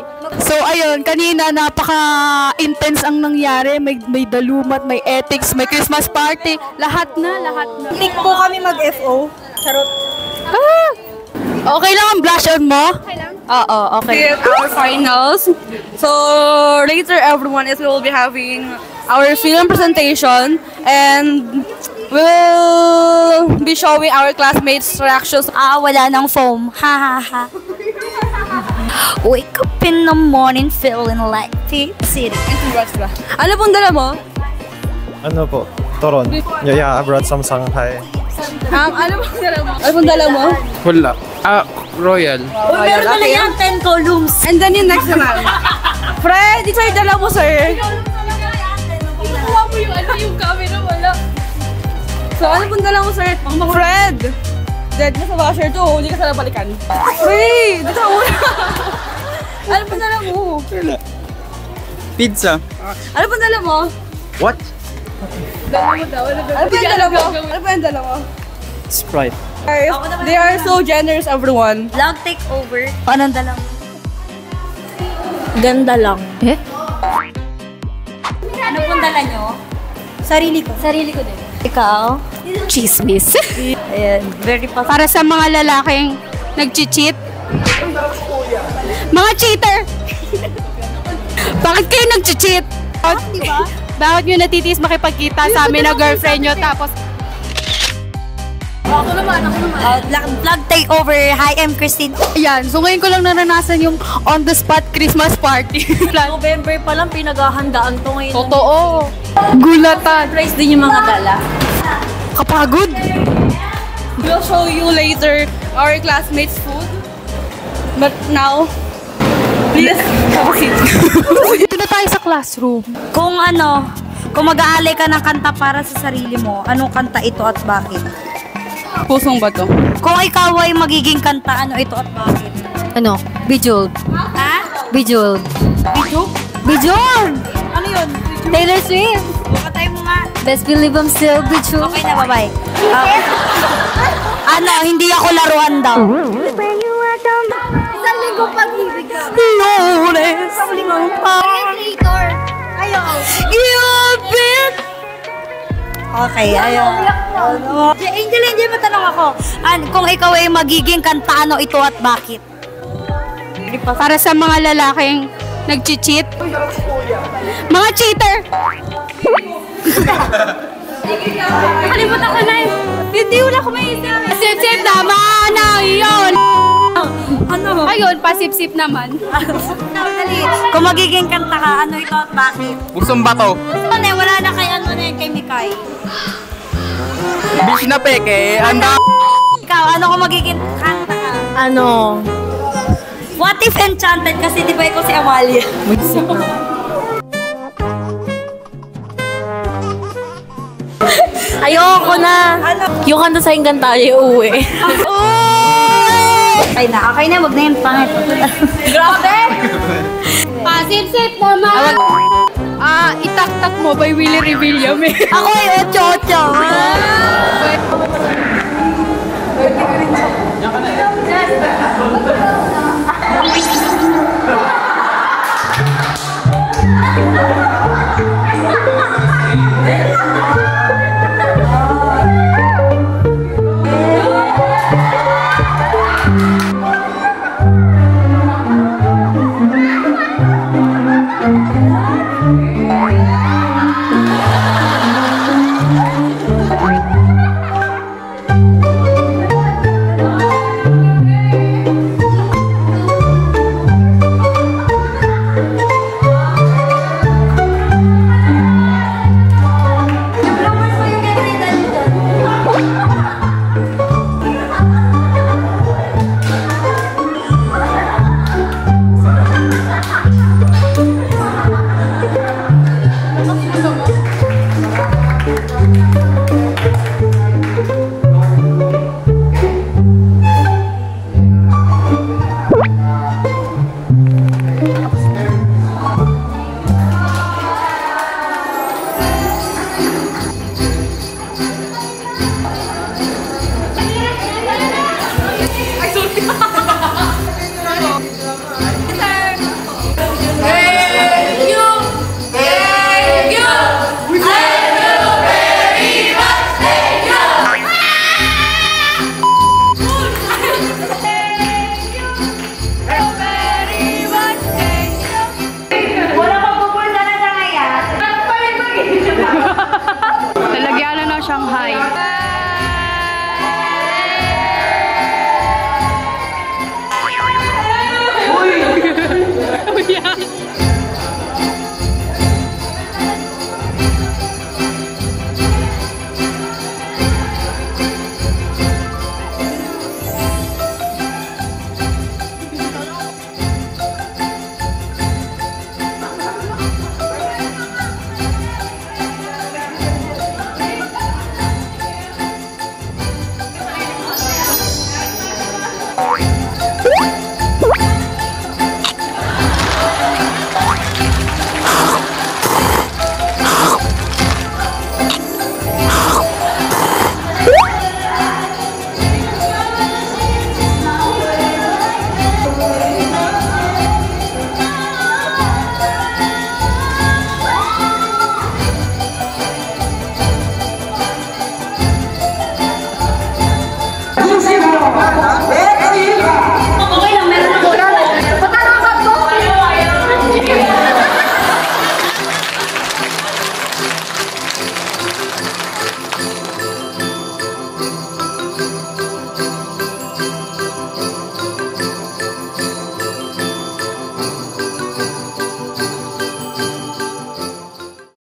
Sorry. So ayun, kanina napaka-intense ang nangyari. May dalumat, may ethics, may Christmas party. Lahat na. Pick po kami mag-FO. Charot. Okay lang ang blush on mo? Okay lang. Oo, okay. Our finals. So later everyone will be having our film presentation and we'll be showing our classmates' reactions. Wala nang foam. Ha ha ha. Wake up in the morning feeling like city. Ano pong dala mo? Ano po? Toron. Yeah, I brought some Shanghai. Ano pong dala mo? Wala. Royal. Meron pala yan, 10 columns. And then yung next naman. Fred, ito yung dala mo, sir. Kuha mo yung camera, wala. So, ano pong dala mo, sir? Fred! Dead mo sa washer to, hindi ka sana balikan. Fred! Dito ka muna. Ano pong dala mo? Pizza. Ano pong dala mo? What? Ano pong dala mo? Ano pong dala mo? Sprite. They are so generous, everyone. Vlog takeover. Anong dala mo? Ganda lang. Ano pong dala nyo? Sarili ko. Sarili ko din. Ikaw? Chismis. Ayan, very positive. Para sa mga lalaking nag-cheat. Mga cheater! Bakit kayo nag-cheat? Diba? Bakit nyo natitiis makipagkita sa amin na girlfriend nyo tapos Ako naman. Vlog takeover. Hi, I'm Christine. ayan, so ngayon ko lang naranasan yung on-the-spot Christmas party. November pa lang pinaghahandaan to ngayon. Totoo. Gulatan. Surprise din yung mga dala. Kapagod. We'll show you later our classmates' food. But now, please have a seat. Dito na tayo sa classroom. Kung mag-aalay ka ng kanta para sa sarili mo, anong kanta ito at bakit? Pusong ba to? Kung ikaw ay magiging kanta, ano ito at bakit? Ano? Bejeweled. Ha? Bejeweled. Bejeweled! Ano yun? Taylor Swift. Bukatay mo nga. Best believe I'm still bejeweled. Okay na, bye-bye. Hindi ako laruan daw. Isang linggo pag-ibig ka. Flawless. Isang linggo pag-ibig. Ayaw. You've been. Okay, ayaw. Angel, matanong ako. Kung ikaw ay magiging kanta, ano ito at bakit? Para sa mga lalaking nag-cheat. Mga cheater. Nakalimutan ko na yun. Hindi wala ko may isip. Sip-sip naman na yun. Ano? Ayun, pasip-sip naman. Dali. Kung magiging kanta ka, ano ito at bakit? Pusong bato. Wala na kay Mikay. Bish na peke. Ikaw, ano kung magiging kanta ka? Ano? What if Enchanted? Kasi di ba ikaw si Amalia? Ayoko na. Ano? Yung kanta sa hinggan tayo uuwi. Okay na, wag na yung pangit. Grabe! Pasip-sip naman. Itak-tak mo by Willie Revillame. Ako ay ocho-ocho.